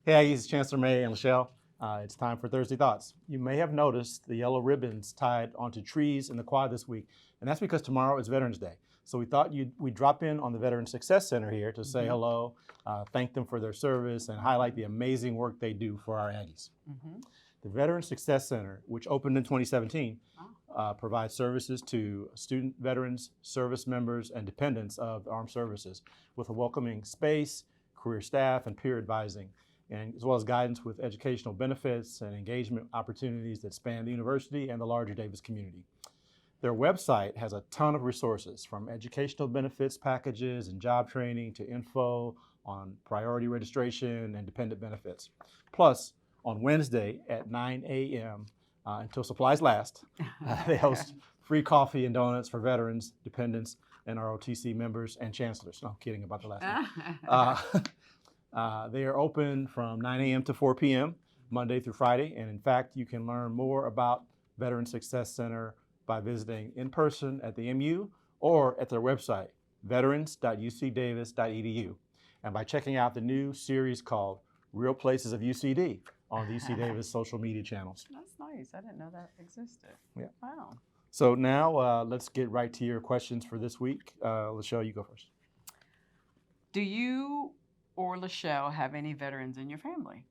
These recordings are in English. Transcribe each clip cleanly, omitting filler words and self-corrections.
Hey Aggies, it's Chancellor May and Lachelle. It's time for Thursday Thoughts. You may have noticed the yellow ribbons tied onto trees in the quad this week, and that's because tomorrow is Veterans Day. So we thought we'd drop in on the Veteran Success Center here to say hello, thank them for their service, and highlight the amazing work they do for our Aggies. The Veteran Success Center, which opened in 2017, provides services to student veterans, service members, and dependents of the armed services with a welcoming space, career staff, and peer advising, and as well as guidance with educational benefits and engagement opportunities that span the university and the larger Davis community. Their website has a ton of resources, from educational benefits packages and job training to info on priority registration and dependent benefits. Plus, on Wednesday at 9 a.m. Until supplies last, they host free coffee and donuts for veterans, dependents, and ROTC members and chancellors. No, I'm kidding about the last one. They are open from 9 a.m. to 4 p.m. Monday through Friday, and in fact, you can learn more about Veteran Success Center by visiting in person at the MU or at their website, veterans.ucdavis.edu, and by checking out the new series called Real Places of UCD on the UC Davis social media channels. That's nice. I didn't know that existed. Yeah. Wow. So now let's get right to your questions for this week. Lachelle, you go first. Do you or Lachelle have any veterans in your family?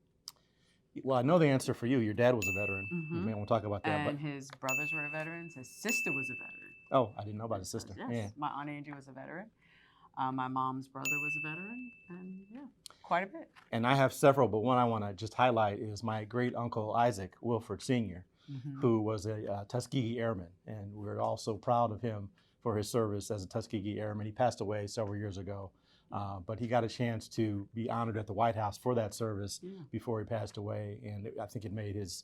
Well, I know the answer for you. Your dad was a veteran. We may want to talk about that. And his brothers were veterans. His sister was a veteran. Oh, I didn't know about his sister. Yes. Yeah. My Aunt Angie was a veteran. My mom's brother was a veteran. And yeah, quite a bit. And I have several, but one I want to just highlight is my great uncle Isaac Wilford Sr., who was a Tuskegee Airman. And we're all so proud of him for his service as a Tuskegee Airman. He passed away several years ago. But he got a chance to be honored at the White House for that service before he passed away, and I think it made his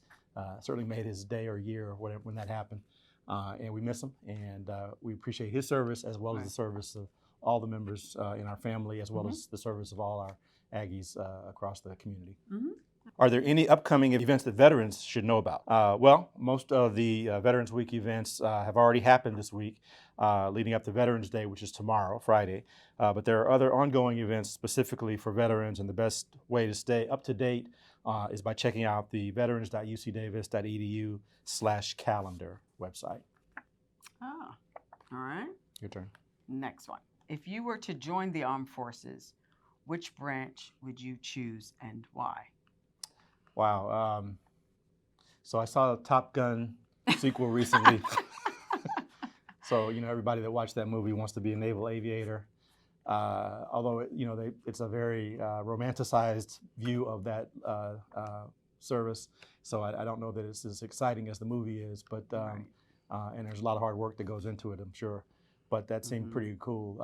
certainly made his day or year or whatever when that happened. And we miss him, and we appreciate his service as well as the service of all the members in our family, as well as the service of all our Aggies across the community. Are there any upcoming events that veterans should know about? Well, most of the Veterans Week events have already happened this week, leading up to Veterans Day, which is tomorrow, Friday. But there are other ongoing events specifically for veterans, and the best way to stay up to date is by checking out the veterans.ucdavis.edu/calendar website. Ah, all right. Your turn. Next one. If you were to join the armed forces, which branch would you choose and why? Wow. So I saw the Top Gun sequel recently. So, everybody that watched that movie wants to be a naval aviator. Although, it's a very romanticized view of that service. So I don't know that it's as exciting as the movie is, but and there's a lot of hard work that goes into it, I'm sure. But that seemed pretty cool.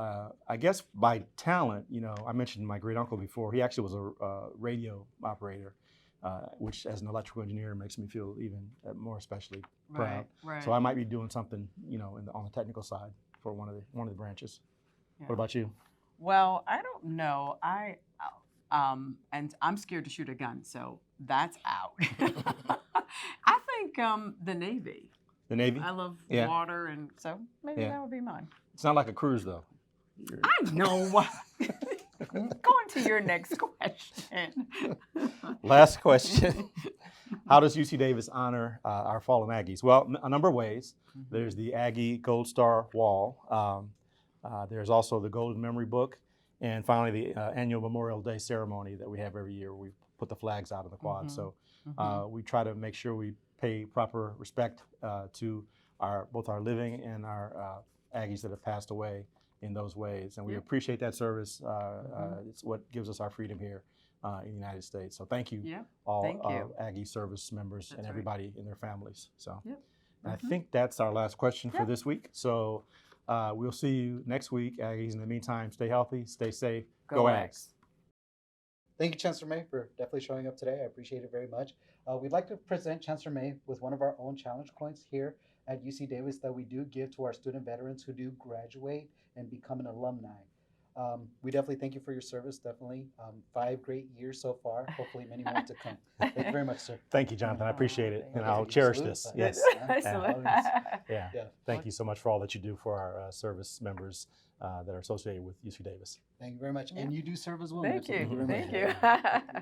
I guess by talent, I mentioned my great uncle before. He actually was a radio operator. Which, as an electrical engineer, makes me feel even more especially proud. Right. So I might be doing something, on the technical side for one of the branches. Yeah. What about you? Well, I don't know. And I'm scared to shoot a gun, so that's out. I think the Navy. The Navy? I love water, and so maybe that would be mine. It's not like a cruise, though. I know. Going to your next question. Last question. How does UC Davis honor our fallen Aggies? Well, a number of ways. There's the Aggie Gold Star Wall. There's also the Golden Memory Book. And finally, the annual Memorial Day ceremony that we have every year. We put the flags out in the quad. So we try to make sure we pay proper respect to both our living and our Aggies that have passed away in those ways, and we appreciate that service. It's what gives us our freedom here in the United States. So thank you, all Aggie service members and everybody in their families. So and I think that's our last question for this week. So we'll see you next week, Aggies. In the meantime, stay healthy, stay safe. Go Aggies. Thank you, Chancellor May, for definitely showing up today. I appreciate it very much. We'd like to present Chancellor May with one of our own challenge coins here at UC Davis that we do give to our student veterans who do graduate and become an alumni. We definitely thank you for your service, definitely. 5 great years so far, hopefully many more to come. Thank you very much, sir. Thank you, Jonathan. I appreciate it, and I'll cherish this. Yes. Yeah. Thank you so much for all that you do for our service members that are associated with UC Davis. Thank you very much. And you do serve as well. Thank you. Thank you very much. Thank you.